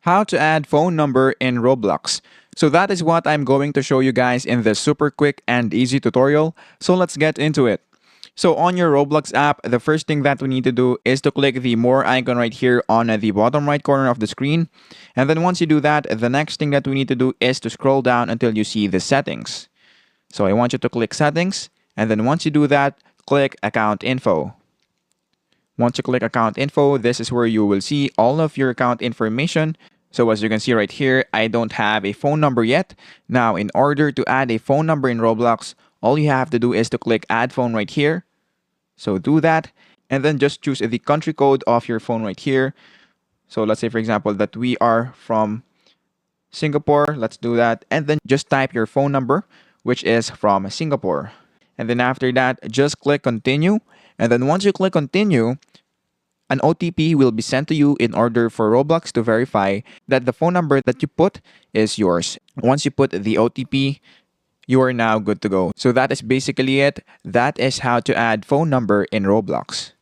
How to add phone number in Roblox. So that is what I'm going to show you guys in this super quick and easy tutorial. So let's get into it. So on your Roblox app, the first thing that we need to do is to click the more icon right here on the bottom right corner of the screen. And then once you do that, the next thing that we need to do is to scroll down until you see the settings. So I want you to click settings. And then once you do that, click account info. Once you click account info, this is where you will see all of your account information. So as you can see right here, I don't have a phone number yet. Now, in order to add a phone number in Roblox, all you have to do is to click add phone right here. So do that, and then just choose the country code of your phone right here. So let's say, for example, that we are from Singapore. Let's do that. And then just type your phone number, which is from Singapore. And then after that, just click continue. And then once you click continue, an OTP will be sent to you in order for Roblox to verify that the phone number that you put is yours. Once you put the OTP, you are now good to go. So that is basically it. That is how to add phone number in Roblox.